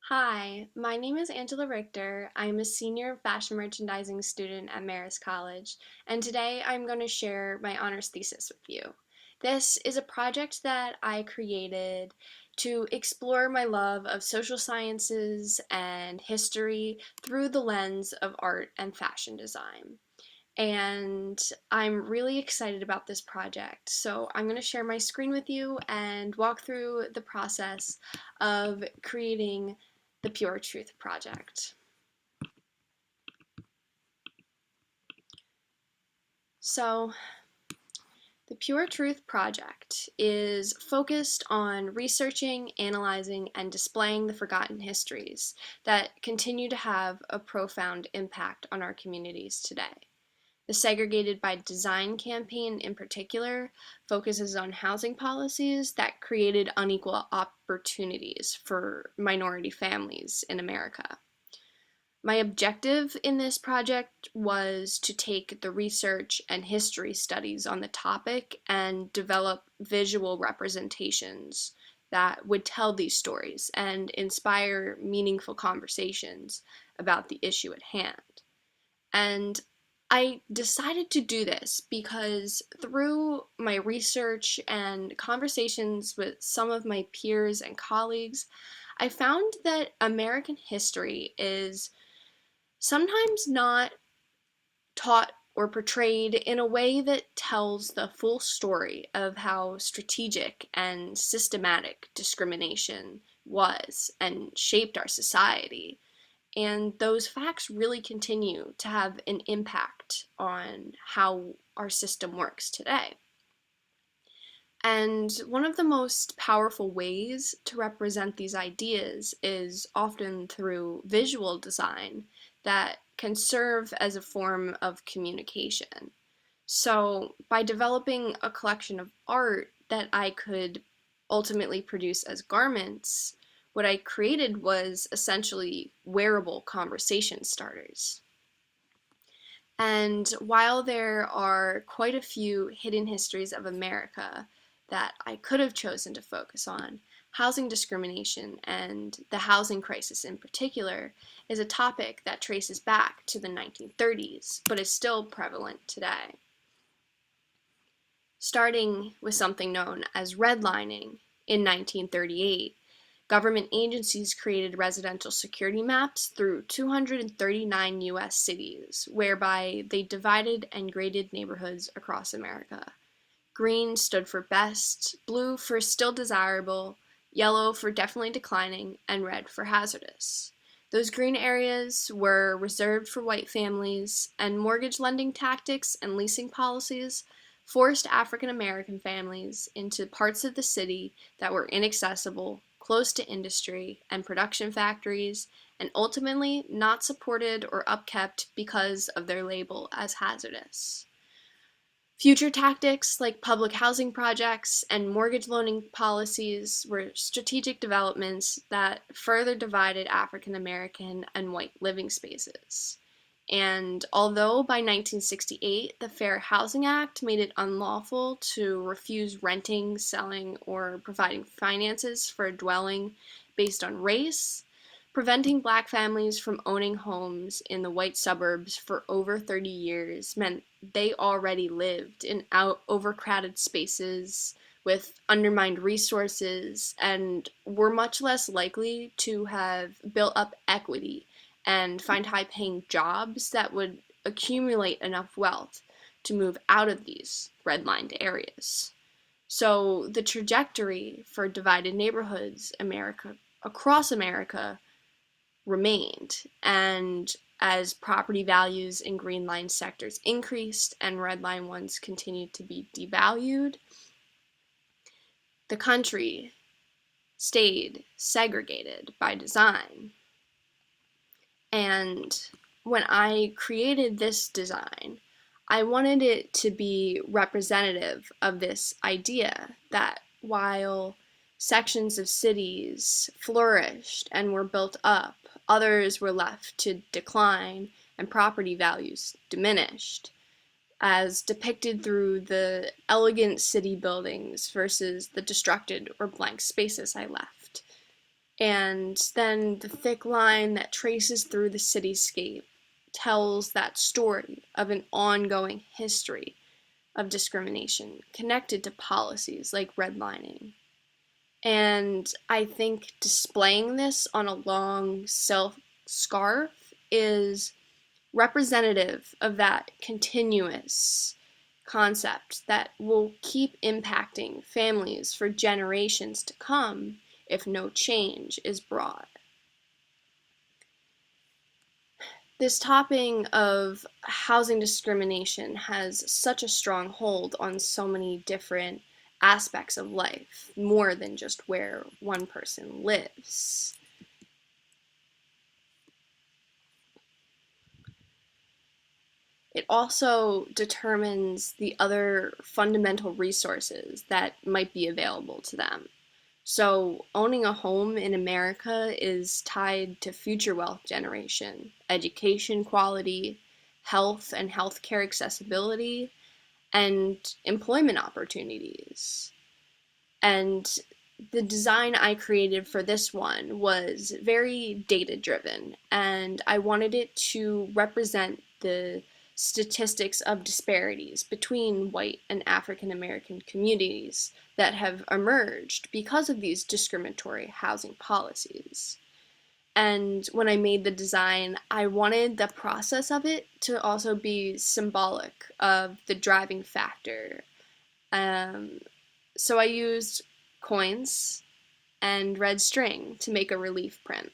Hi, my name is Angela Richter. I'm a senior fashion merchandising student at Marist College, and today I'm going to share my honors thesis with you. This is a project that I created to explore my love of social sciences and history through the lens of art and fashion design. And I'm really excited about this project. So I'm going to share my screen with you and walk through the process of creating the Pure Truth Project. So the Pure Truth Project is focused on researching, analyzing, and displaying the forgotten histories that continue to have a profound impact on our communities today. The Segregated by Design campaign, in particular, focuses on housing policies that created unequal opportunities for minority families in America. My objective in this project was to take the research and history studies on the topic and develop visual representations that would tell these stories and inspire meaningful conversations about the issue at hand. And I decided to do this because through my research and conversations with some of my peers and colleagues, I found that American history is sometimes not taught or portrayed in a way that tells the full story of how strategic and systematic discrimination was and shaped our society. And those facts really continue to have an impact on how our system works today. And one of the most powerful ways to represent these ideas is often through visual design that can serve as a form of communication. So, by developing a collection of art that I could ultimately produce as garments, what I created was essentially wearable conversation starters. And while there are quite a few hidden histories of America that I could have chosen to focus on, housing discrimination and the housing crisis in particular is a topic that traces back to the 1930s, but is still prevalent today. Starting with something known as redlining in 1938, government agencies created residential security maps through 239 US cities, whereby they divided and graded neighborhoods across America. Green stood for best, blue for still desirable, yellow for definitely declining, and red for hazardous. Those green areas were reserved for white families, and mortgage lending tactics and leasing policies forced African American families into parts of the city that were inaccessible, close to industry and production factories, and ultimately not supported or upkept because of their label as hazardous. Future tactics like public housing projects and mortgage loaning policies were strategic developments that further divided African American and white living spaces. And although by 1968 the Fair Housing Act made it unlawful to refuse renting, selling, or providing finances for a dwelling based on race, preventing black families from owning homes in the white suburbs for over 30 years meant they already lived in overcrowded spaces with undermined resources and were much less likely to have built up equity and find high paying jobs that would accumulate enough wealth to move out of these redlined areas. So the trajectory for divided neighborhoods across America remained. And as property values in green line sectors increased and red line ones continued to be devalued, the country stayed segregated by design. And when I created this design, I wanted it to be representative of this idea that while sections of cities flourished and were built up, others were left to decline and property values diminished, as depicted through the elegant city buildings versus the destructed or blank spaces I left. And then the thick line that traces through the cityscape tells that story of an ongoing history of discrimination connected to policies like redlining. And I think displaying this on a long silk scarf is representative of that continuous concept that will keep impacting families for generations to come if no change is brought. This topic of housing discrimination has such a strong hold on so many different aspects of life, more than just where one person lives. It also determines the other fundamental resources that might be available to them. So, owning a home in America is tied to future wealth generation, education quality, health and healthcare accessibility, and employment opportunities. And the design I created for this one was very data driven, and I wanted it to represent the statistics of disparities between white and African American communities that have emerged because of these discriminatory housing policies. And when I made the design, I wanted the process of it to also be symbolic of the driving factor. Um, so I used coins and red string to make a relief print.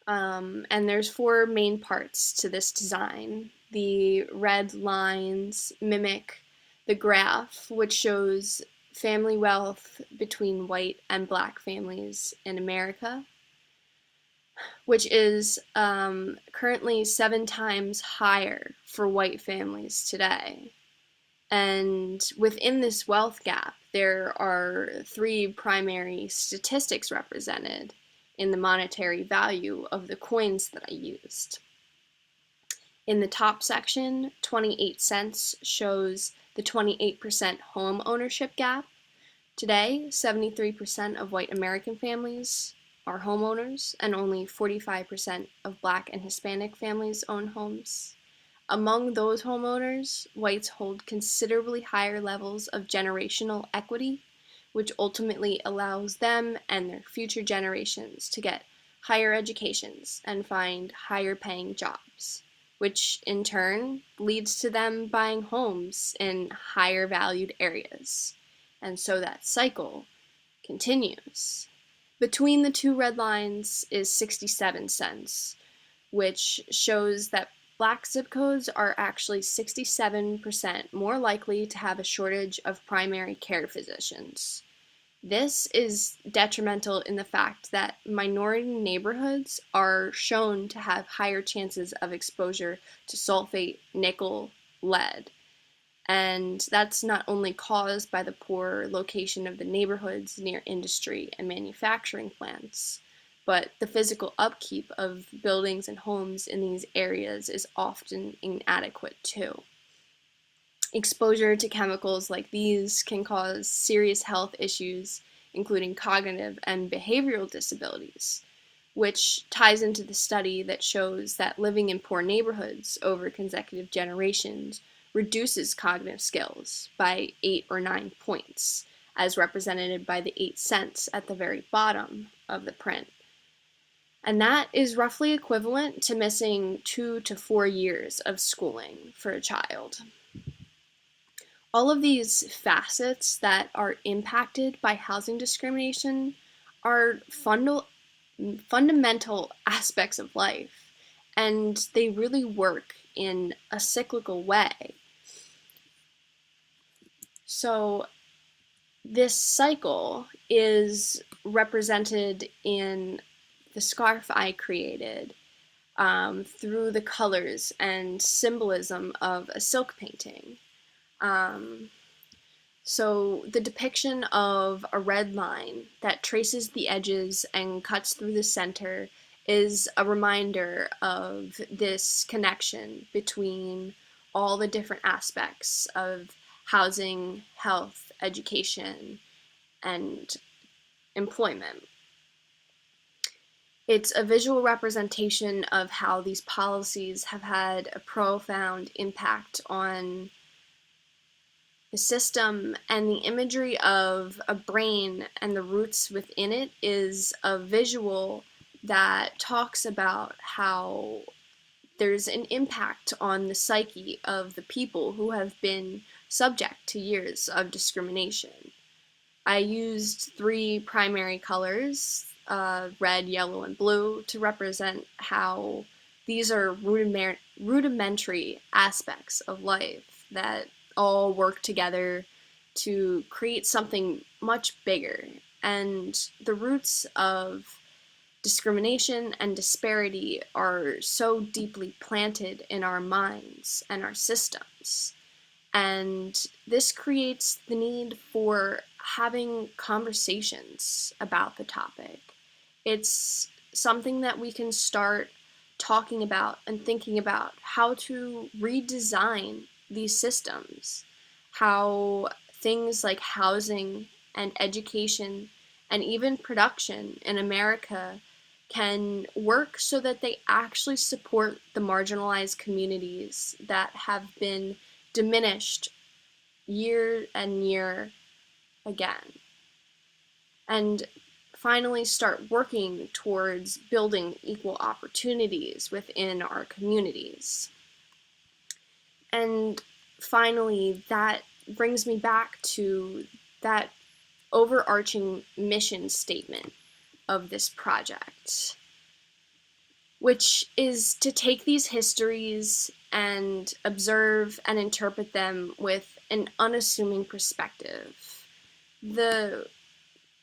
And there's four main parts to this design. The red lines mimic the graph, which shows family wealth between white and black families in America, which is currently 7 times higher for white families today. And within this wealth gap, there are 3 primary statistics represented in the monetary value of the coins that I used. In the top section, 28 cents shows the 28% home ownership gap. Today, 73% of white American families are homeowners, and only 45% of black and Hispanic families own homes. Among those homeowners, whites hold considerably higher levels of generational equity, which ultimately allows them and their future generations to get higher educations and find higher paying jobs, which in turn leads to them buying homes in higher valued areas. And so that cycle continues. Between the two red lines is 67 cents, which shows that black zip codes are actually 67% more likely to have a shortage of primary care physicians. This is detrimental in the fact that minority neighborhoods are shown to have higher chances of exposure to sulfate, nickel, lead. And that's not only caused by the poor location of the neighborhoods near industry and manufacturing plants, but the physical upkeep of buildings and homes in these areas is often inadequate too. Exposure to chemicals like these can cause serious health issues, including cognitive and behavioral disabilities, which ties into the study that shows that living in poor neighborhoods over consecutive generations reduces cognitive skills by 8 or 9 points, as represented by the 8 cents at the very bottom of the print. And that is roughly equivalent to missing 2 to 4 years of schooling for a child. All of these facets that are impacted by housing discrimination are fundamental aspects of life, and they really work in a cyclical way. So this cycle is represented in the scarf I created through the colors and symbolism of a silk painting. So the depiction of a red line that traces the edges and cuts through the center is a reminder of this connection between all the different aspects of housing, health, education, and employment. It's a visual representation of how these policies have had a profound impact on the system, and the imagery of a brain and the roots within it is a visual that talks about how there's an impact on the psyche of the people who have been subject to years of discrimination. I used three primary colors, red, yellow, and blue, to represent how these are rudimentary aspects of life that all work together to create something much bigger. And the roots of discrimination and disparity are so deeply planted in our minds and our systems. And this creates the need for having conversations about the topic. It's something that we can start talking about and thinking about how to redesign these systems, how things like housing and education and even production in America can work so that they actually support the marginalized communities that have been diminished year and year again. And finally start working towards building equal opportunities within our communities. And finally, that brings me back to that overarching mission statement of this project, which is to take these histories and observe and interpret them with an unassuming perspective. The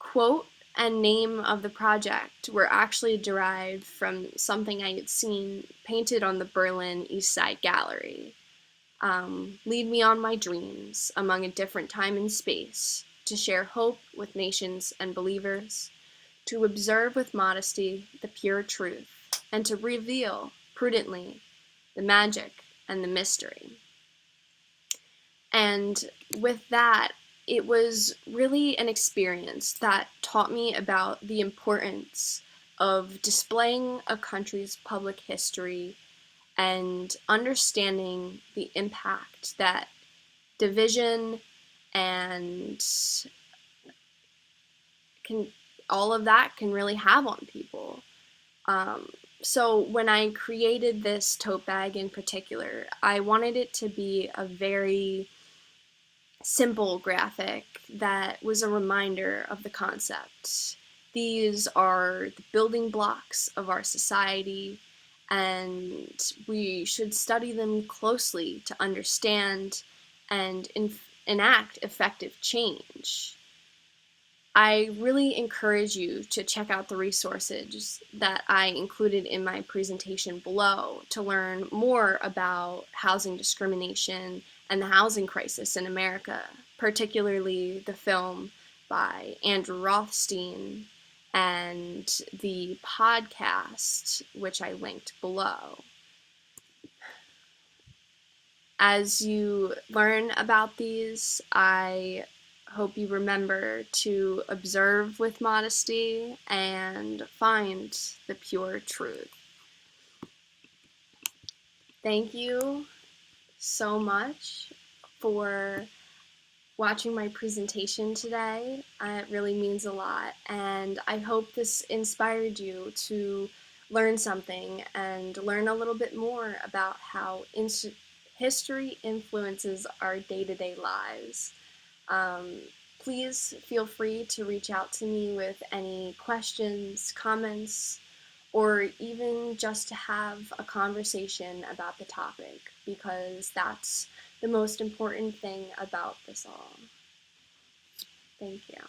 quote and name of the project were actually derived from something I had seen painted on the Berlin East Side Gallery. Lead me on my dreams among a different time and space, to share hope with nations and believers, to observe with modesty the pure truth, and to reveal prudently the magic and the mystery. And with that, it was really an experience that taught me about the importance of displaying a country's public history and understanding the impact that division and all of that can really have on people. So when I created this tote bag in particular, I wanted it to be a very simple graphic that was a reminder of the concept. These are the building blocks of our society, and we should study them closely to understand and enact effective change. I really encourage you to check out the resources that I included in my presentation below to learn more about housing discrimination and the housing crisis in America, particularly the film by Andrew Rothstein and the podcast, which I linked below. As you learn about these, I hope you remember to observe with modesty and find the pure truth. Thank you so much for watching my presentation today. It really means a lot, and I hope this inspired you to learn something and learn a little bit more about how history influences our day-to-day lives. Please feel free to reach out to me with any questions, comments, or even just to have a conversation about the topic, because that's the most important thing about this all. Thank you.